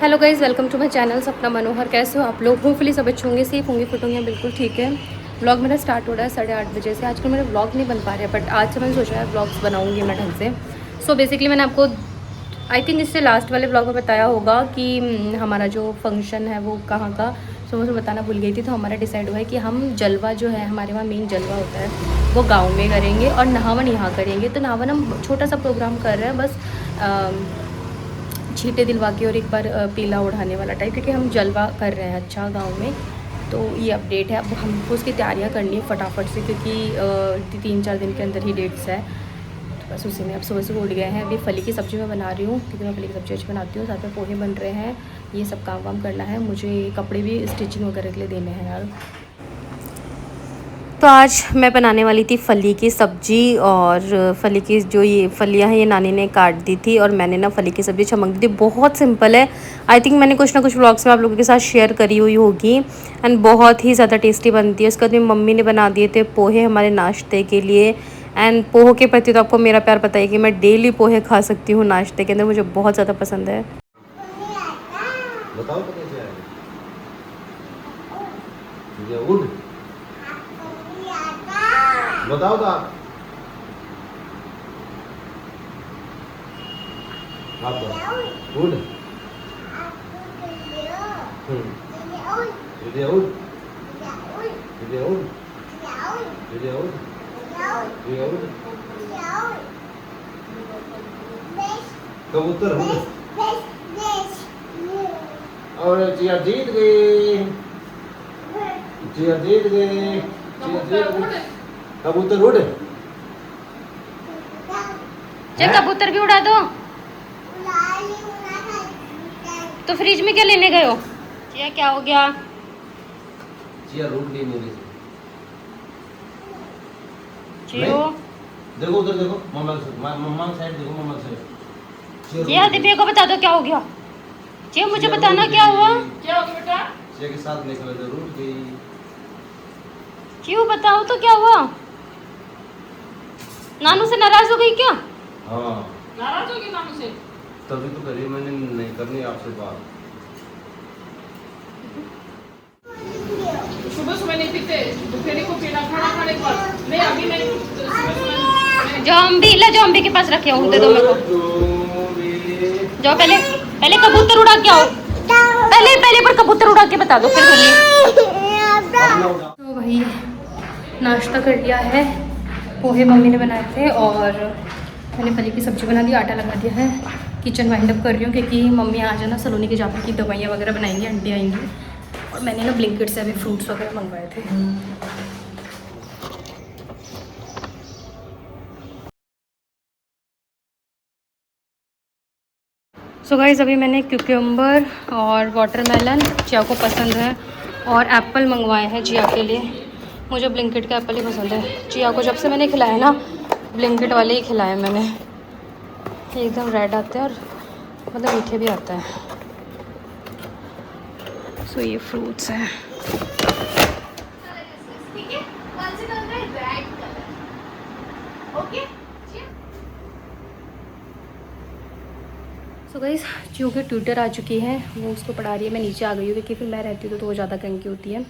Hello guys, welcome to my channel Sapna Manohar. कैसे हो आप लोग? होपफुली सब अच्छे होंगे, सेफ होंगे, फिट होंगे। बिल्कुल ठीक है। व्लॉग मेरा स्टार्ट हो रहा है 8:30 बजे से। आजकल मेरे व्लॉग नहीं बन पा रहे, बट आज से मैंने सोचा है व्लॉग्स बनाऊंगी मैं ढंग से। सो बेसिकली मैंने आपको आई थिंक इससे लास्ट वाले व्लॉग में बताया होगा कि हमारा जो फंक्शन है वो कहाँ का। सो मुझे बताना भूल गई थी। तो हमारा डिसाइड हुआ है कि हम जलवा जो है, हमारे वहाँ मेन जलवा होता है, वो गाँव में करेंगे और नहावन यहाँ करेंगे। तो नहावन हम छोटा सा प्रोग्राम कर रहे हैं बस, छींटे दिलवा के और एक बार पीला उड़ाने वाला टाइप, क्योंकि हम जलवा कर रहे हैं अच्छा गांव में। तो ये अपडेट है। अब हमको उसकी तैयारियां करनी है फटाफट से, क्योंकि 3-4 दिन के अंदर ही डेट्स है। तो बस उसी में अब सुबह से उठ गए हैं। अभी फली की सब्ज़ी मैं बना रही हूँ, क्योंकि मैं फली की सब्ज़ी अच्छी बनाती हूँ। साथ में पोहे बन रहे हैं। ये सब काम वाम करना है मुझे। कपड़े भी स्टिचिंग वगैरह के लिए देने हैं यार। तो आज मैं बनाने वाली थी फली की सब्ज़ी, और फली की जो ये फलियाँ हैं ये नानी ने काट दी थी और मैंने ना फली की सब्ज़ी चमक दी थी। बहुत सिंपल है। आई थिंक मैंने कुछ ना कुछ व्लॉग्स में आप लोगों के साथ शेयर करी हुई होगी। एंड बहुत ही ज़्यादा टेस्टी बनती है। उसके बाद मेरी मम्मी ने बना दिए थे पोहे हमारे नाश्ते के लिए। एंड पोहो के प्रति तो आपको मेरा प्यार पता है कि मैं डेली पोहे खा सकती हूँ नाश्ते के अंदर। मुझे बहुत ज़्यादा पसंद है। बताओ तो कैसे आएगा। ये उड़ बताओ तो आप उड़ ये उड़ ये उड़ ये उड़ ये उड़ कबूतर उड़। और चिया जीत गई, चिया जीत गई, चिया जीत गई। कबूतर उड़। चल कबूतर भी उड़ा दो। तो फ्रिज में क्या लेने गए हो? क्या हो गया? चिया रूट ली मेरी से। चियो देखो उधर देखो, मम्मा साइड देखो, मम्मा साइड। चिया दिव्या को बता दो क्या हो गया। चियो मुझे बताना क्या हुआ। क्या हो गया बेटा? चिया के साथ निकले तो रूट गई। चियो बताओ तो क्या हुआ। नानू से नाराज हो गई क्या? हाँ नाराज होगी नानू से? तभी तो करी मैंने, नहीं करनी आपसे बात। सुबह सुबह नहीं पीते, दोपहर को पीना, खाना खाने के बाद। नहीं अभी नहीं, सुबह जॉम्बी ला, जॉम्बी के पास रखे हूँ, दे दो मेरे को। जाओ पहले पहले कबूतर उड़ा के आओ। पहले पर कबूतर उड़ा के बता दो, फिर तो भाई नाश्ता कर लिया है। पोहे मम्मी ने बनाए थे और मैंने फली की सब्ज़ी बना दी, आटा लगा दिया है। किचन वाइंड अप कर रही हूँ, क्योंकि मम्मी आ जाना सलोनी के जापर की दवाइयाँ वगैरह बनाएंगी, आंटी आएंगी। और मैंने ना ब्लिंकिट से अभी फ्रूट्स वगैरह मंगवाए थे। सो गाइस, अभी मैंने क्यूकम्बर और वाटरमेलन जिया को पसंद है, और एप्पल मंगवाए हैं जिया के लिए। मुझे ब्लिंकिट का एप्पल ही पसंद है। जिया को जब से मैंने खिलाया ना, ब्लिंकिट वाले ही खिलाए मैंने। एकदम रेड आते हैं और मतलब मीठे भी आते हैं। सो ये फ्रूट्स हैं। सो गाइस, जियो की ट्यूटर आ चुकी है, वो उसको पढ़ा रही है। मैं नीचे आ गई हूँ, क्योंकि फिर मैं रहती हूँ तो वो ज़्यादा क्रंकी होती है।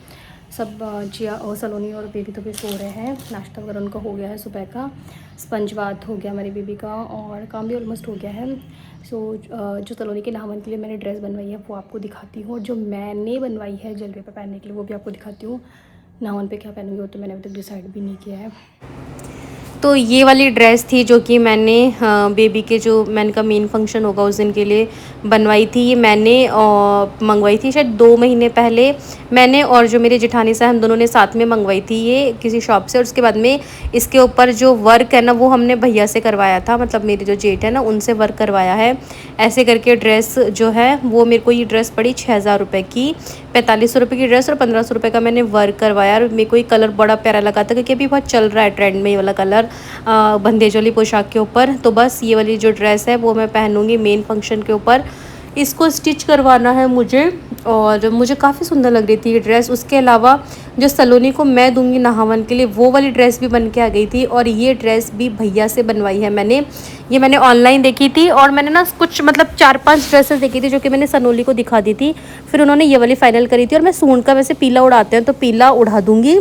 सब जिया और सलोनी और बेबी तो भी सो रहे हैं। नाश्ता वगैरह उनका हो गया है सुबह का। स्पंज बाथ हो गया हमारी बेबी का, और काम भी ऑलमोस्ट हो गया है। सो जो सलोनी के नहावन के लिए मैंने ड्रेस बनवाई है वो आपको दिखाती हूँ, और जो मैंने बनवाई है जलवे पे पहनने के लिए वो भी आपको दिखाती हूँ। नहावन पे क्या पहनूंगी वो तो मैंने अभी तक डिसाइड भी नहीं किया है। तो ये वाली ड्रेस थी जो कि मैंने बेबी के जो मैंने का मेन फंक्शन होगा उस दिन के लिए बनवाई थी। ये मैंने मंगवाई थी शायद 2 महीने पहले। मैंने और जो मेरे जेठानी साहब हम दोनों ने साथ में मंगवाई थी ये किसी शॉप से। और उसके बाद में इसके ऊपर जो वर्क है ना वो हमने भैया से करवाया था, मतलब मेरी जो जेठ है ना उनसे वर्क करवाया है। ऐसे करके ड्रेस जो है वो मेरे को ये ड्रेस पड़ी 6,000 रुपये की। 4500 रुपये की ड्रेस और 1500 रुपये का मैंने वर्क करवाया। और मेरे को ये कलर बड़ा प्यारा लगा था, क्योंकि अभी बहुत चल रहा है ट्रेंड में ये वाला कलर बंदेज वाली पोशाक के ऊपर। तो बस ये वाली जो ड्रेस है वो मैं पहनूंगी मेन फंक्शन के ऊपर। इसको स्टिच करवाना है मुझे, और मुझे काफ़ी सुंदर लग रही थी ये ड्रेस। उसके अलावा जो सलोनी को मैं दूंगी नहावन के लिए वो वाली ड्रेस भी बन के आ गई थी, और ये ड्रेस भी भैया से बनवाई है मैंने। ये मैंने ऑनलाइन देखी थी, और मैंने ना कुछ मतलब 4-5 ड्रेसेस देखी थी जो कि मैंने सनोली को दिखा दी थी। फिर उन्होंने ये वाली फाइनल करी थी, और मैं सूंड का वैसे पीला उड़ाते हैं तो पीला उड़ा दूँगी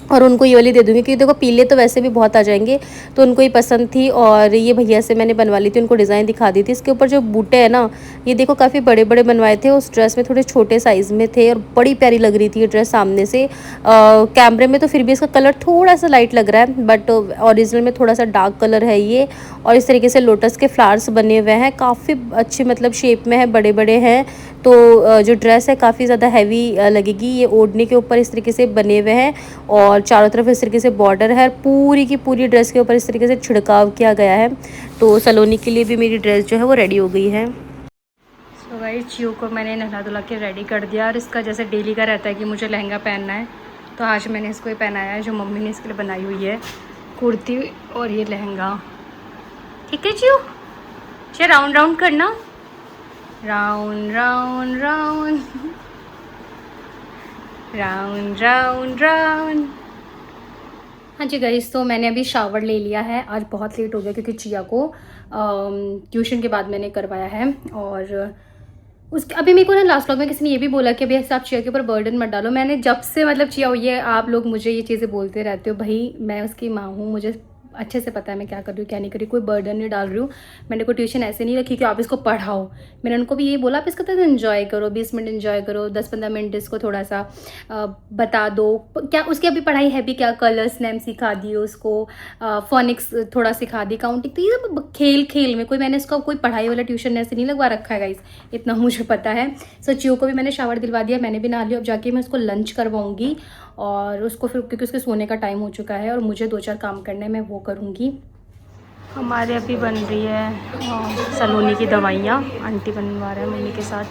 और उनको ये वाली दे दूँगी, क्योंकि देखो पीले तो वैसे भी बहुत आ जाएंगे, तो उनको ही पसंद थी। और ये भैया से मैंने बनवा ली थी, उनको डिज़ाइन दिखा दी थी। इसके ऊपर जो बूटे हैं ना, ये देखो काफ़ी बड़े बड़े बनवाए थे, उस ड्रेस में थोड़े छोटे साइज़ में थे, और बड़ी प्यारी लग रही थी ये ड्रेस सामने से। कैमरे में तो फिर भी इसका कलर थोड़ा सा लाइट लग रहा है, बट ओरिजिनल में थोड़ा सा डार्क कलर है ये। और इस तरीके से लोटस के फ्लावर्स बने हुए हैं, काफ़ी अच्छे मतलब शेप में है, बड़े बड़े हैं। तो जो ड्रेस है काफ़ी ज़्यादा हैवी लगेगी। ये ओढ़ने के ऊपर इस तरीके से बने हुए हैं, और चारों तरफ इस तरीके से बॉर्डर है। पूरी की पूरी ड्रेस के ऊपर इस तरीके से छिड़काव किया गया है। तो सलोनी के लिए भी मेरी ड्रेस जो है वो रेडी हो गई है। सो गाइस, चियो को मैंने नहला धुला के रेडी कर दिया, और इसका जैसे डेली का रहता है कि मुझे लहंगा पहनना है, तो आज मैंने इसको ही पहनाया है जो मम्मी ने इसके लिए बनाई हुई है, कुर्ती और ये लहंगा। ठीक है चियो, चल राउंड राउंड करना, round round round round round round. हाँ जी गाइस, तो मैंने अभी शावर ले लिया है। आज बहुत लेट हो गया क्योंकि चिया को ट्यूशन के बाद मैंने करवाया है। और उसके अभी मेरे को ना लास्ट व्लॉग में किसी ने ये भी बोला कि अभी ऐसे आप चिया के ऊपर बर्डन मत डालो। मैंने जब से मतलब चिया हुई है, आप लोग मुझे ये चीज़ें बोलते रहते हो, भाई मैं उसकी माँ हूँ, मुझे अच्छे से पता है मैं क्या कर रही हूँ क्या नहीं कर रही, कोई बर्डन नहीं डाल रही हूँ। मैंने कोई ट्यूशन ऐसे नहीं रखी कि आप इसको पढ़ाओ। मैंने उनको भी यही बोला आप इसको तो इन्जॉय करो, 20 मिनट इन्जॉय करो, 10-15 मिनट इसको थोड़ा सा बता दो क्या उसकी अभी पढ़ाई है भी क्या, कलर्स नेम सिखा दिए उसको, फोनिक्स थोड़ा सिखा दी, काउंटिंग, तो ये सब खेल खेल में। कोई मैंने इसका कोई पढ़ाई वाला ट्यूशन ऐसे नहीं लगवा रखा है गाइस, इतना मुझे पता है। सो चियो को भी मैंने शावर दिलवा दिया, मैंने भी नहा लिया। अब जाके मैं उसको लंच करवाऊँगी, और उसको फिर क्योंकि उसके सोने का टाइम हो चुका है और मुझे 2-4 काम करने में वो करूँगी। हमारे अभी बन रही है सलोनी की दवाइयाँ, आंटी बनवा रहे हैं मम्मी के साथ।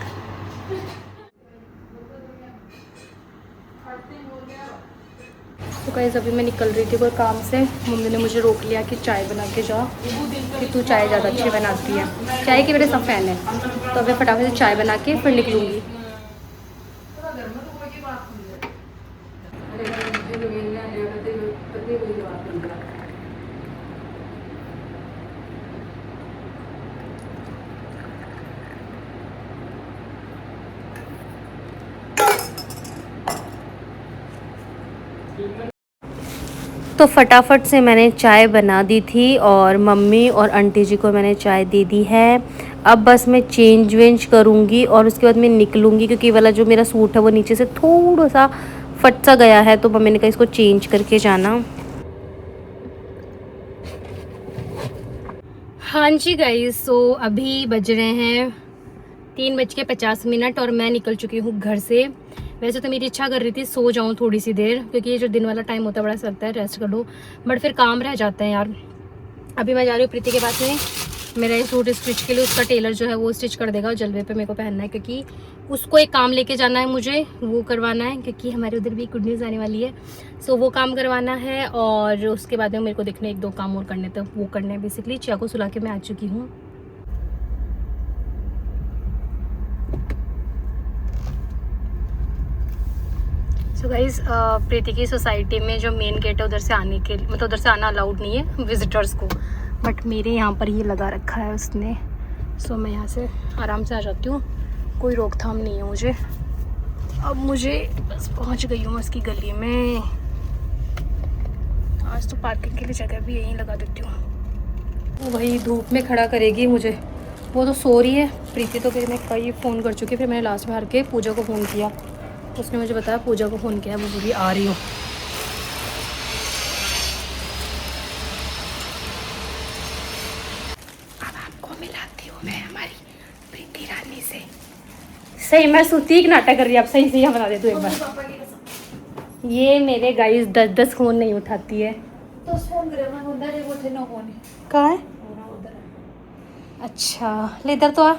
तो गाइस अभी मैं निकल रही थी कोई काम से, मम्मी ने मुझे रोक लिया कि चाय बना के जा, कि तू चाय ज़्यादा अच्छी बनाती है। चाय के मेरे सब फैन है, तो अभी फटाफट से चाय बना के फिर निकलूँगी। तो फटाफट से मैंने चाय बना दी थी, और मम्मी और आंटी जी को मैंने चाय दे दी है। अब बस मैं चेंज वेंज करूँगी और उसके बाद मैं निकलूँगी, क्योंकि वाला जो मेरा सूट है वो नीचे से थोड़ा सा फट सा गया है, तो मम्मी ने कहा इसको चेंज करके जाना। हाँ जी गाइस, सो अभी बज रहे हैं 3:50 और मैं निकल चुकी हूँ घर से। वैसे तो मेरी इच्छा कर रही थी सो जाऊँ थोड़ी सी देर, क्योंकि ये जो दिन वाला टाइम होता है बड़ा लगता है रेस्ट कर लो, बट फिर काम रह जाता है यार। अभी मैं जा रही हूँ प्रीति के पास में, मेरा ये सूट स्टिच के लिए उसका टेलर जो है वो स्टिच कर देगा, जलवे पे मेरे को पहनना है, क्योंकि उसको एक काम लेके जाना है मुझे, वो करवाना है, क्योंकि हमारे उधर भी गुड न्यूज़ आने वाली है। सो वो काम करवाना है, और उसके बाद में मेरे को देखने 1-2 काम और करने, तो वो करने हैं बेसिकली। चिया को सुला के मैं आ चुकी हूँ। सो गाइस, प्रीति की सोसाइटी में जो मेन गेट है उधर से आने के मतलब उधर से आना अलाउड नहीं है विजिटर्स को, बट मेरे यहाँ पर ये लगा रखा है उसने। सो मैं यहाँ से आराम से आ जाती हूँ, कोई रोकथाम नहीं है मुझे। अब मुझे बस पहुँच गई हूँ उसकी गली में। आज तो पार्किंग के लिए जगह भी यहीं लगा देती हूँ। वही धूप में खड़ा करेगी मुझे, वो तो सो रही है प्रीति, तो फिर मैं कई फ़ोन कर चुकी। फिर मैंने लास्ट में हार के पूजा को फ़ोन किया, उसने मुझे बताया पूजा को फ़ोन किया, वो बोली आ रही हूँ। अब आपको मिलाती हूँ मैं हमारी प्रीति रानी से। सही मैं सूती नाटक कर रही है, आप सही सही बता दे तू एक बार। ये मेरे गाइस 10-10 फ़ोन नहीं उठाती है। तो फ़ोन करे मैं उधर वो थे ना फ़ोन कहाँ है? अच्छा ले इधर तो आ,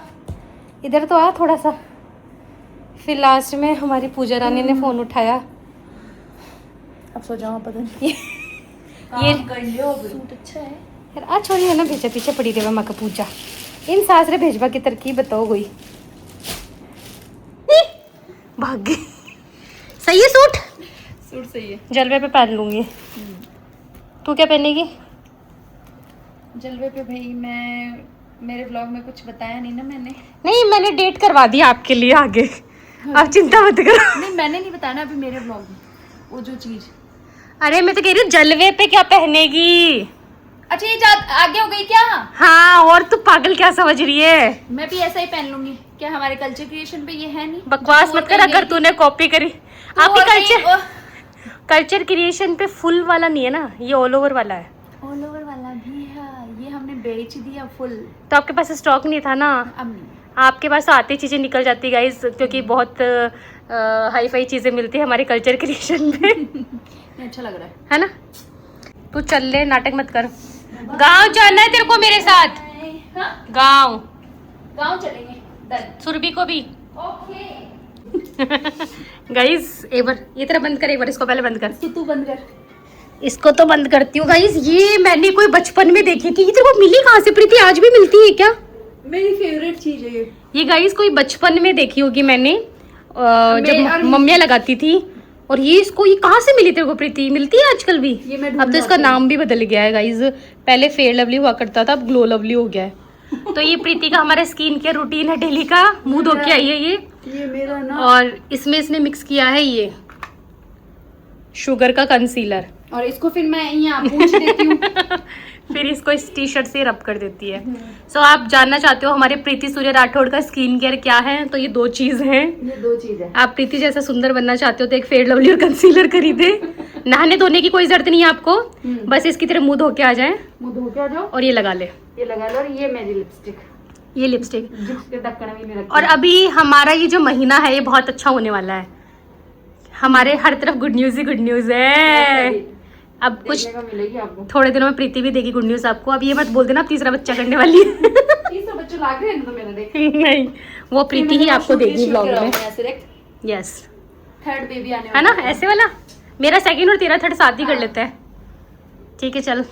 इधर तो आ थोड़ा सा। फिर लास्ट में हमारी पूजा रानी ने फ़ोन उठाया। अब सो जाओ पता नहीं ये कर लियो, सूट अच्छा है यार। आज छोड़ी है ना, पीछे पीछे पड़ी रहे माँ का पूजा। इन सास रे भेजवा की तरकीब बताओ कोई। भाग गई। सही है सूट? सूट सही है। जलवे पे पहन लूंगी। तू क्या पहनेगी? जलवे पे भाई मैं, मेरे व्लॉग में कुछ बताया नहीं ना मैंने। नहीं, मैंने डेट करवा दी आपके लिए आगे, आप चिंता मत करो। नहीं मैंने नहीं बताया ना अभी मेरे व्लॉग में वो जो चीज। अरे मैं तो कह रही हूँ जलवे पे क्या पहनेगी। अच्छा ये आगे हो गई क्या? हाँ, और तू पागल क्या समझ रही है? मैं भी ऐसा ही पहन लूंगी क्या? हमारे कल्चर क्रिएशन पे ये है नहीं? बकवास मत कर, अगर तूने कॉपी करी। आपकी कल्चर क्रिएशन पे फुल वाला नहीं है ना, ये ऑल ओवर वाला है। ऑल ओवर वाला भी है, ये हमने बेच दिया फुल। तो आपके पास स्टॉक नहीं था ना? अब नहीं। आपके पास आती चीजें निकल जाती गाइस, क्योंकि बहुत हाई फाई चीजें मिलती है हमारे कल्चर क्रिएशन पे। अच्छा लग रहा है ना? तू चल ले, नाटक मत कर। गांव जाना है तेरे को मेरे साथ। हाँ? गांव गाँव चलेंगे। डन। सुरभि को भी। ओके। गाइस एक बार ये तरह बंद कर, एक बार इसको पहले बंद कर। तू बंद कर। इसको तो बंद करती हूँ। गाइस ये मैंने कोई बचपन में देखी थी, ये तेरे को मिली कहाँ से प्रीति? आज भी मिलती है क्या? मेरी फेवरेट चीज है ये गाइस कोई बचपन में देखी होगी मैंने, जब मम्मियाँ लगाती थी। और ये इसको ये कहाँ से मिली तेरे को प्रीति? मिलती है आजकल भी? ये मैं अब तो इसका नाम भी बदल गया है गाइस, पहले फेयर लवली हुआ करता था, अब ग्लो लवली हो गया है। तो ये प्रीति का हमारा स्किन केयर रूटीन है डेली का। मुंह धो के आई है ये मेरा ना। और इसमें इसने मिक्स किया है ये शुगर का कंसीलर, और इसको फिर मैं यहाँ पूछ देती हूँ। फिर इसको इस टी शर्ट से रब कर देती है। सो आप जानना चाहते हो हमारे प्रीति सूर्य राठौड़ का स्किन केयर क्या है? तो ये दो चीज हैं। ये दो चीज है। आप प्रीति जैसा सुंदर बनना चाहते हो तो एक फेयर लवली और कंसीलर खरीदे। नहाने धोने की कोई जरूरत नहीं है आपको, बस इसकी तरह मुंह धो के आ जाए मुंह धो के आ जाओ और ये लगा ले। ये लगा लो। और ये मेरी लिपस्टिक, ये लिपस्टिक जिसके ढक्कन भी में रखी और अभी हमारा ये जो महीना है ये बहुत अच्छा होने वाला है। हमारे हर तरफ गुड न्यूज ही गुड न्यूज है। अब कुछ देखने को मिलेगी आपको। थोड़े दिनों में प्रीति भी देगी गुड न्यूज आपको। अब ये मत बोल देना आप तीसरा बच्चा करने वाली है। तीसरा बच्चा लाग रहे हैं तो मेरा देख। नहीं, वो प्रीति ही आपको देगी ब्लॉग में। सिर्फ यस, थर्ड बेबी आने है ना? ऐसे वाला मेरा सेकंड और तेरा थर्ड साथ ही कर लेते हैं। ठीक है चल।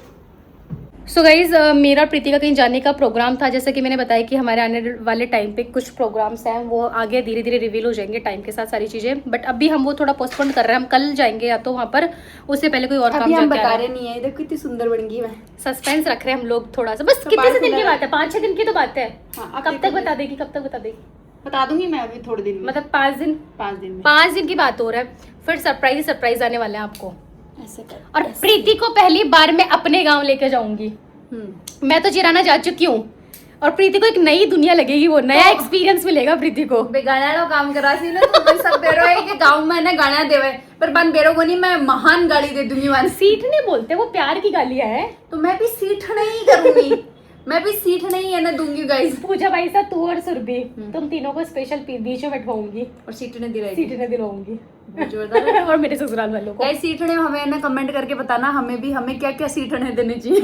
सो गाइज मेरा और प्रीति का कहीं जाने का प्रोग्राम था। जैसे कि मैंने बताया कि हमारे आने वाले टाइम पे कुछ प्रोग्राम्स हैं, वो आगे धीरे धीरे रिवील हो जाएंगे टाइम के साथ सारी चीज़ें। बट अभी हम वो थोड़ा पोस्टपोन कर रहे हैं, हम कल जाएंगे या तो वहाँ पर, उससे पहले कोई और काम अभी हम जाके आ बता रहा रहे है। नहीं है। देखो कितनी सुंदर बन गई मैं। सस्पेंस रख रहे हैं हम लोग थोड़ा सा, बस कितने से दिन की बात है? 5-6 दिन की तो बात है। हाँ, कब तक बता देगी? कब तक बता देगी? बता दूंगी मैं अभी थोड़े दिन में। मतलब 5 दिन? 5 दिन में 5 दिन की बात हो रहा है। फिर सरप्राइज आने वाले हैं आपको। ऐसे कर। और प्रीति को पहली बार मैं अपने गाँव लेके जाऊंगी। मैं तो चिराना जा चुकी हूँ और प्रीति को एक नई दुनिया लगेगी, वो नया एक्सपीरियंस मिलेगा प्रीति को। गाना काम करा सी ना तो सब बेरो है कि गांव में ना गाना देवे पर बन बेरो को नहीं, मैं महान गाली दे दूंगी। वन सीट नहीं बोलते, वो प्यार की गालियां है। तो मैं भी सीट नहीं करूंगी। मैं भी सीट नहीं है ना दूंगी गाइस। पूजा भाई साहब, तू और सुरभि तुम तीनों को स्पेशल बीच में बैठवाऊंगी और सीटने दिलाएगी। सीटने दिलाऊंगी जोरदार। और मेरे ससुराल वालों को। गाइस सीटने हमें ना कमेंट करके बताना हमें क्या क्या सीटने देने चाहिए।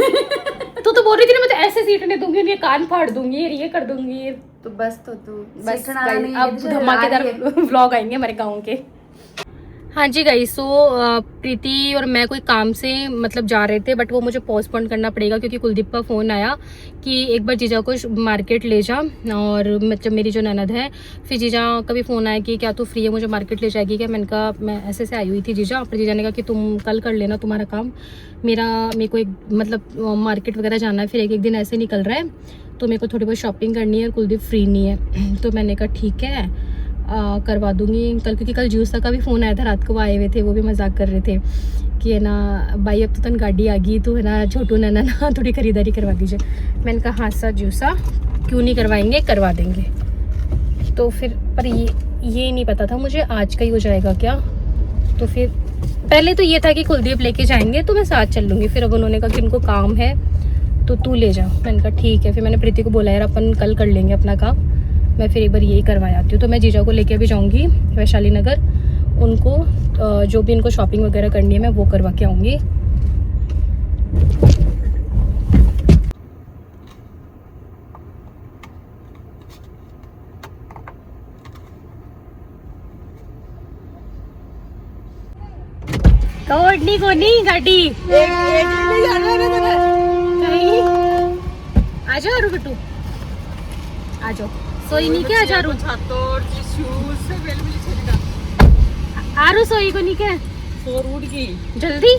तू तो बोल रही थी ना मैं तो ऐसे सीटने दूंगी, ये कान फाड़ दूंगी, ये कर दूंगी। तो बस तो तू बस सीटना guys, नहीं अब धमाकेदार व्लॉग आएंगे हमारे गाँव के। हाँ जी गाइस, सो प्रीति और मैं कोई काम से मतलब जा रहे थे, बट वो मुझे पोस्टपोन करना पड़ेगा क्योंकि कुलदीप का फ़ोन आया कि एक बार जीजा को मार्केट ले जा। और मतलब मेरी जो ननद है, फिर जीजा का भी फ़ोन आया कि क्या तू फ्री है, मुझे मार्केट ले जाएगी क्या? मैंने कहा मैं ऐसे से आई हुई थी जीजा। फिर जीजा ने कहा कि तुम कल कर लेना तुम्हारा काम, मेरे को एक मतलब मार्केट वगैरह जाना है, फिर एक दिन ऐसे निकल रहा है, तो मेरे को थोड़ी बहुत शॉपिंग करनी है और कुलदीप फ्री नहीं है। तो मैंने कहा ठीक है करवा दूंगी कल, क्योंकि कल जूसा का भी फ़ोन आया था रात को, वो आए हुए थे, वो भी मजाक कर रहे थे कि है ना भाई अब तो तन गाड़ी आ गई, तो है ना छोटू नैना ना थोड़ी खरीदारी करवा दीजिए। मैंने कहा हाँ सर जूसा क्यों नहीं करवाएंगे, करवा देंगे। तो फिर पर ये नहीं पता था मुझे आज का ही हो जाएगा क्या। तो फिर पहले तो ये था कि कुलदीप लेके जाएंगे तो मैं साथ चल लूँगी, फिर अब उन्होंने कहा कि उनको काम है तो तू ले जा। मैंने कहा ठीक है। फिर मैंने प्रीति को बोला यार अपन कल कर लेंगे अपना काम, मैं फिर एक बार यही करवा आती हूँ। तो मैं जीजा को लेके अभी जाऊँगी वैशाली नगर, उनको जो भी इनको शॉपिंग वगैरह करनी है मैं वो करवा के आऊँगी। कोडनी कोनी गाड़ी आ जाओ रू बिट्टू आ जाओ, सोई नहीं क्या आ जा रू। आरू सोई को नहीं क्या सो रूट की जल्दी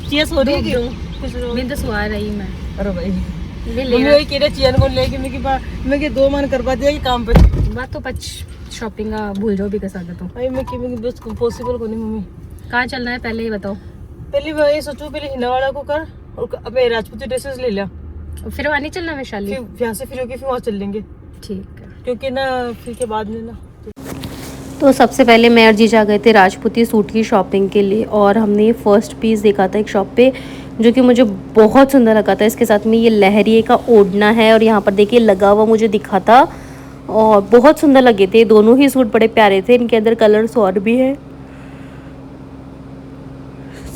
चिया सो रही है क्यों मैं तो सुहा रही मैं अरे भाई ले मम्मी ले वही कह रहे चियन को लेके मैं के 2 मन करवा दिया कि काम पे बात तो पच शॉपिंग का भूल जाओ भी कर सकते तो भाई मैं कि बस पॉसिबल को नहीं मम्मी कहाँ चलना है पहले ही बताओ पहले मैं ये सोचू पहले हिनावाड़ा को कर और अब मैं राजपूती ड्रेसेस ले लिया फिर वहाँ नहीं चलना वैशाली फिर यहाँ से फिर होके फिर वहाँ चल लेंगे ठीक है क्योंकि ना फिर के बाद में ना तो सबसे पहले मैं और जीजा गए थे राजपूती सूट की शॉपिंग के लिए और हमने ये फर्स्ट पीस देखा था एक शॉप पे जो कि मुझे बहुत सुंदर लगा था। इसके साथ में ये लहरिए का ओढ़ना है और यहाँ पर देखिए लगा हुआ मुझे दिखा था और बहुत सुंदर लगे थे। दोनों ही सूट बड़े प्यारे थे। इनके अंदर कलर्स और भी है।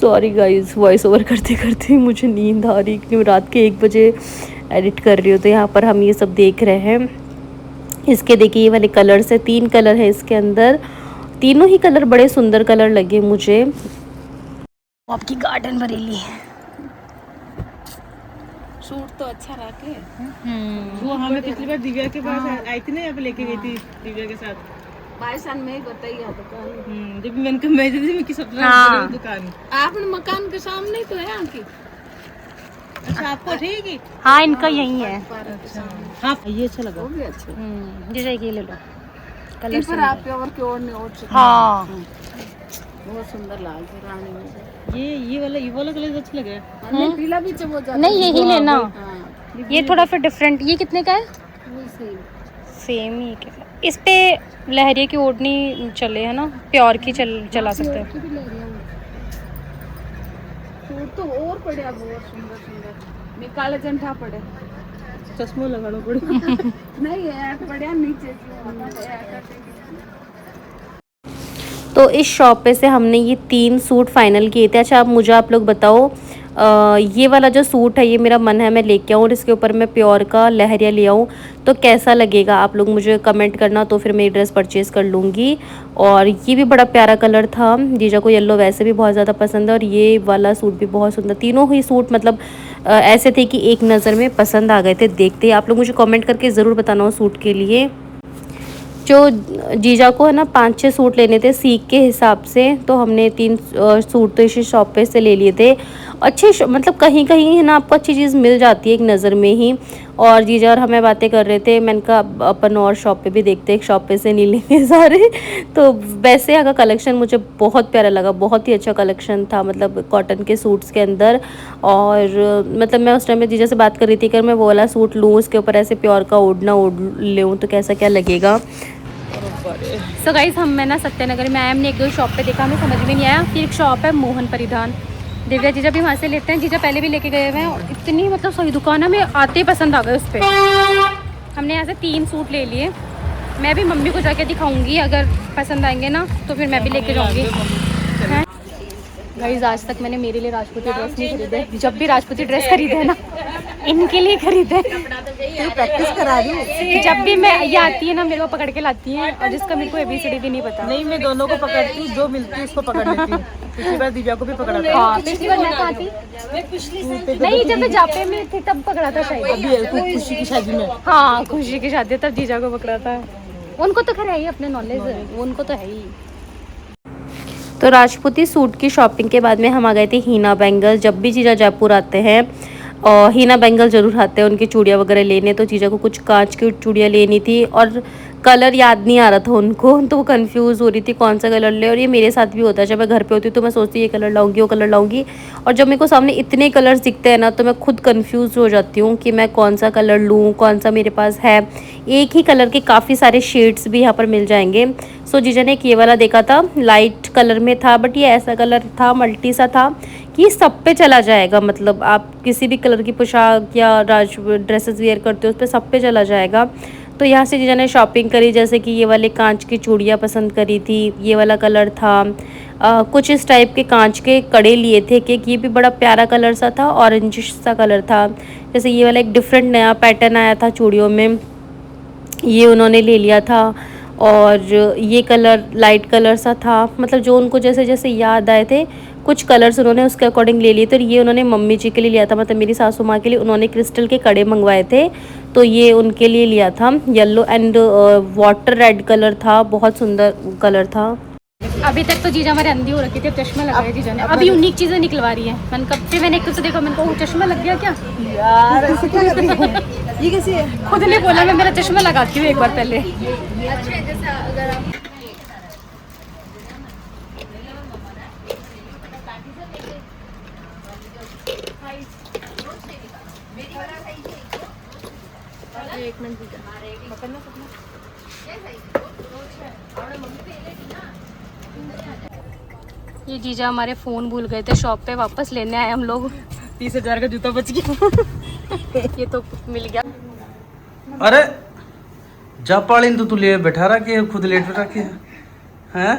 सॉरी गाइस वॉइस ओवर करते करते मुझे नींद आ रही क्योंकि रात के 1 बजे एडिट कर रही हूँ। तो यहाँ पर हम ये सब देख रहे हैं। इसके देखिए ये वाले कलर्स है 3 कलर है इसके अंदर। तीनों ही कलर बड़े सुंदर कलर लगे मुझे। आपकी गार्डन बरेली सूट तो अच्छा रखे वो हमें पिछली बार दिव्या के पास आई थी ना, यहाँ पे लेके गई थी दिव्या के साथ। बाईसान में ही बताइए दुकान। जब मैंने कहा मैं दी मैं किस अपना हाँ। दुकान। आपने मकान के सामने ही तो है आंटी। अच्छा आपको ठीक है। हाँ इनका यही है। हाँ ये अच्छा लगा। वो भी अच्छा जीजा ये ले लो कलर पर आप और की और नहीं और हाँ बहुत सुंदर लाल थे रानी में। ये वाला कलर अच्छा लगा है। नहीं पीला भी चमो जाता नहीं यही लेना। हाँ ये थोड़ा फिर डिफरेंट। ये कितने का है? वो सही। सेम ही क्या इस पे लहरिया की ओढ़नी चले है ना, प्योर की चला सकते हैं। भी ले रही हूँ सूट तो और पड़े अब बहुत सुंदर सुंदर। मैं काले जंठा पड़े चश्मा लगाना पड़े। नहीं है पड़े नीचे तो इस शॉप पे से हमने ये 3 सूट फाइनल किए थे। अच्छा अब मुझे आप लोग बताओ ये वाला जो सूट है ये मेरा मन है मैं लेके आऊँ और इसके ऊपर मैं प्योर का लहरिया ले आऊँ तो कैसा लगेगा। आप लोग मुझे कमेंट करना तो फिर मैं ड्रेस परचेज़ कर लूँगी। और ये भी बड़ा प्यारा कलर था। जीजा को येलो वैसे भी बहुत ज़्यादा पसंद है और ये वाला सूट भी बहुत सुंदर। तीनों ही सूट मतलब ऐसे थे कि एक नज़र में पसंद आ गए थे देखते ही। आप लोग मुझे कमेंट करके ज़रूर बताना उस सूट के लिए। जो जीजा को है ना 5-6 सूट लेने थे सीख के हिसाब से तो हमने 3 सूट तो इसी शॉप पे से ले लिए थे। अच्छे मतलब कहीं कहीं है ना आपको अच्छी चीज़ मिल जाती है एक नज़र में ही। और जीजा और हमें बातें कर रहे थे। मैंने कहा अपन और शॉप पे भी देखते हैं, एक शॉप पे से नहीं लेंगे सारे। तो वैसे यहाँ का कलेक्शन मुझे बहुत प्यारा लगा। बहुत ही अच्छा कलेक्शन था मतलब कॉटन के सूट्स के अंदर। और मतलब मैं उस टाइम में जीजा से बात कर रही थी कि मैं वो वाला सूट लूँ उसके ऊपर ऐसे प्योर का ओढ़ना ओढ़ लूँ तो कैसा क्या लगेगा। सो गाइस हम मैं ना सत्यनगर में आया। हमने 1-2 शॉप पे देखा हमें समझ में नहीं आया। फिर एक शॉप है मोहन परिधान। दिव्या जीजा भी वहाँ से लेते हैं। जीजा पहले भी लेके गए हुए हैं और इतनी मतलब सही दुकान है। हमें आते ही पसंद आ गए उस पर। हमने यहाँ से 3 सूट ले लिए। मैं भी मम्मी को जाके दिखाऊंगी अगर पसंद आएंगे ना तो फिर मैं भी लेके जाऊँगी। गाइस आज तक मैंने मेरे लिए राजपूती ड्रेस नहीं खरीदे। जब भी राजपूती ड्रेस खरीदे है ना इनके लिए खरीदे। प्रैक्टिस करा रही हूँ। जब भी मैं ये आती है ना मेरे को पकड़ के लाती है और जिसका मेरे को ABCD भी नहीं पता। नहीं मैं दोनों को पकड़ती हूँ, जो मिलती है उसको पकड़ लेती हूँ। पिछली बार दिव्या को भी पकड़ा था। हाँ पिछली बार मैं कहाँ थी? नहीं जब मैं जापे में थी तब पकड़ा था शायद। अभी खुशी की शादी में। हाँ खुशी की शादी तब जीजा को पकड़ा था। उनको तो खैर है ही अपने नॉलेज उनको तो है ही। तो राजपूती सूट की शॉपिंग के बाद में हम आ गए थे हीना बैंगल्स। जब भी जीजा जयपुर आते हैं और हीना बैंगल ज़रूर आते हैं उनकी चूड़ियाँ वगैरह लेने। तो जीजा को कुछ कांच की चूड़ियाँ लेनी थी और कलर याद नहीं आ रहा था उनको तो वो कंफ्यूज हो रही थी कौन सा कलर ले। और ये मेरे साथ भी होता है जब मैं घर पे होती हूँ तो मैं सोचती हूँ ये कलर लाऊंगी वो कलर लाऊंगी और जब मेरे को सामने इतने कलर्स दिखते हैं ना तो मैं खुद कंफ्यूज हो जाती हूँ कि मैं कौन सा कलर लूँ कौन सा मेरे पास है। एक ही कलर के काफ़ी सारे शेड्स भी यहाँ पर मिल जाएंगे। सो जीजा ने एक ये वाला देखा था लाइट कलर में था बट ये ऐसा कलर था मल्टी सा था कि सब पे चला जाएगा। मतलब आप किसी भी कलर की पोशाक या ड्रेसेस वेयर करते हो उस पर सब पे चला जाएगा। तो यहाँ से जीजा ने शॉपिंग करी जैसे कि ये वाले कांच की चूड़ियाँ पसंद करी थी। ये वाला कलर था। कुछ इस टाइप के कांच के कड़े लिए थे कि ये भी बड़ा प्यारा कलर सा था ऑरेंजिश सा कलर था। जैसे ये वाला एक डिफरेंट नया पैटर्न आया था चूड़ियों में ये उन्होंने ले लिया था। और ये कलर लाइट कलर सा था मतलब जो उनको जैसे जैसे याद आए थे कुछ कलर्स उन्होंने उसके अकॉर्डिंग ले लिए। तो ये उन्होंने मम्मी जी के लिए लिया था मतलब मेरी सासू माँ के लिए उन्होंने क्रिस्टल के कड़े मंगवाए थे तो ये उनके लिए लिया था। Yellow and water rat colour था बहुत सुंदर कलर था। अभी तक तो जीजा हमारे अंधी हो रखी थी, अब चश्मा लगाया जीजा ने। अभी यूनिक चीजें निकलवा रही है। मैंने कब से मैंने एक से देखा, मैंने कहा चश्मा लग गया क्या यार ऐसे क्या कर रही है? ये कैसी है? खुद ने बोला मैं मेरा चश्मा लगाती हूँ एक बार पहले। अच्छे जैसे अगर आप एक मिनट पकड़ना सकना। ये जीजा हमारे फ़ोन भूल गए थे शॉप पे, वापस लेने आए हम लोग। 30,000 का जूता बच गया। ये तो मिल गया। अरे जापाड़ीन तो तू ले बैठा रखी है, खुद लेट रखी है हैं?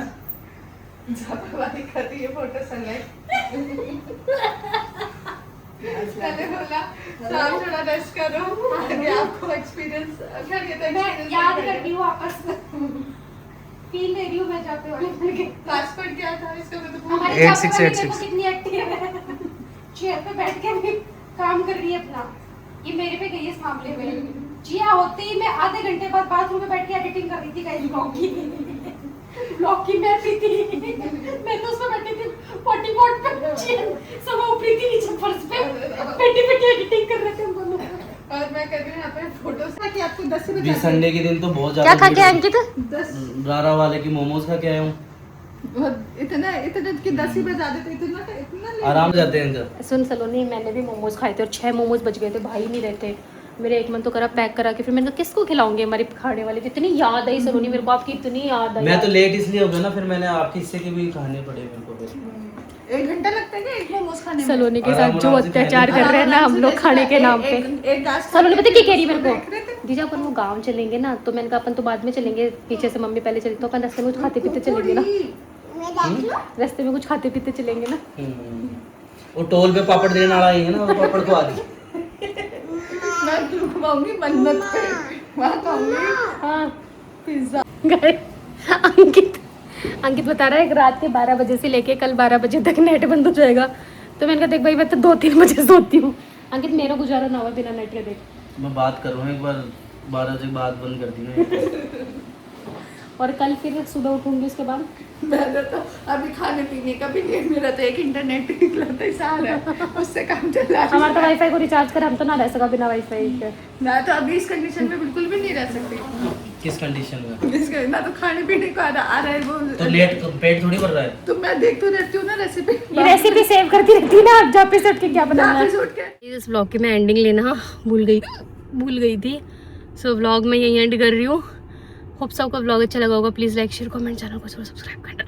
मैंने बोला साहब थोड़ा रेस्ट करो, आगे आपको एक्सपीरियंस याद करती हूँ आपस में, फील ले रही हूँ मैं जहाँ पे पासवर्ड क्या था इसका? मैं तो हमारे 8686 कितनी एक्टिव है, चेयर पे बैठ के भी काम कर रही है अपना। ये मेरे पे गई है इस मामले में। जिया होते ही मैं आधे घंटे बाद बाथरूम में बैठ के एडिटिंग कर रही थी गाइस ब्लॉग की मैं थी मैं तो उसमें बैठी थी 40 वॉट पे, सब ऊपरी थी नीचे फर्श पे बैठी बैठी एडिटिंग कर रहे थे हम दोनों। और मैं कर रही हूँ यहाँ पे फोटोज ताकि आपको 10 से भी संडे के दिन तो बहुत क्या ज्यादा खा के आए अंकित? 10 रारा वाले की मोमोज खा के आया हूँ। इतना कि 10 ही बजा देते, इतना लेट। आराम से जाते हैं इनका। सुन सलोनी, मैंने भी मोमोज खाए थे और 6 मोमोज बच गए थे, भाई नहीं रहते। मेरे एक मन तो करा पैक करा के, फिर मैंने कहा किसको खिलाऊंगे, हमारी खाने वाले की इतनी याद आई सलोनी मेरे को, आपकी इतनी याद आई। मैं तो लेट इसलिए हो गया ना, फिर मैंने आपके हिस्से के भी खाने पड़े मेरे को फिर। 1 घंटा लगता है क्या एक मोमोज खाने में? सलोनी के आराम साथ जो आराम से अत्याचार खाने कर रहे हैं ना हम लोग खाने के नाम पे। एक दास सलोनी पता क्या कह रही मेरे को, जीजा अपन वो गांव चलेंगे ना, तो मैंने कहा अपन तो बाद में चलेंगे, पीछे से मम्मी पहले चली, तो अपन रास्ते में कुछ खाते पीते चलेंगे ना, रास्ते में कुछ खाते पीते चलेंगे ना। वो टोल पे पापड़ देने वाला ही है ना, वो पापड़ को आदि मैं घुमाऊंगी मन्नत पे, वहाँ खाऊंगी हाँ पिज्जा। अंकित बता रहा है रात के 12 बजे से लेके कल 12 बजे तक नेट बंद हो जाएगा। तो मैंने कहा देख भाई मैं तो 2-3 बजे सोती हूँ। अंकित मेरा गुजारा ना हुआ बिना नेट के, देख मैं बात कर रहा हूँ एक बार, 12 बजे बात बंद कर दी ना। और कल फिर सुबह उठूंगी उसके बाद। मैंने तो अभी खाने पीने का भी नहीं, मेरा तो एक इंटरनेट निकला था सारा है, उससे काम चला। हमारा तो वाईफाई को रिचार्ज कर, हम तो ना रह सका बिना वाईफाई के। मैं तो अभी इस कंडीशन में बिल्कुल भी नहीं रह सकती। किस कंडीशन में? जिसका ना तो खाने पीने को आ रहा है वो, तो लेट पेट थोड़ी भर रहा है। तो मैं देख तो रहती हूँ ना रेसिपी, ये रेसिपी सेव करती रहती है ना, आप जहाँ पे से उठ के क्या बनाना है। उठ के। इस व्लॉग की मैं एंडिंग लेना भूल गई थी। सो व्लॉग मैं यही एंड कर रही हूँ। होप सबको व्लॉग अच्छा लगा होगा। Please like share comment, channel को सब्सक्राइब करना।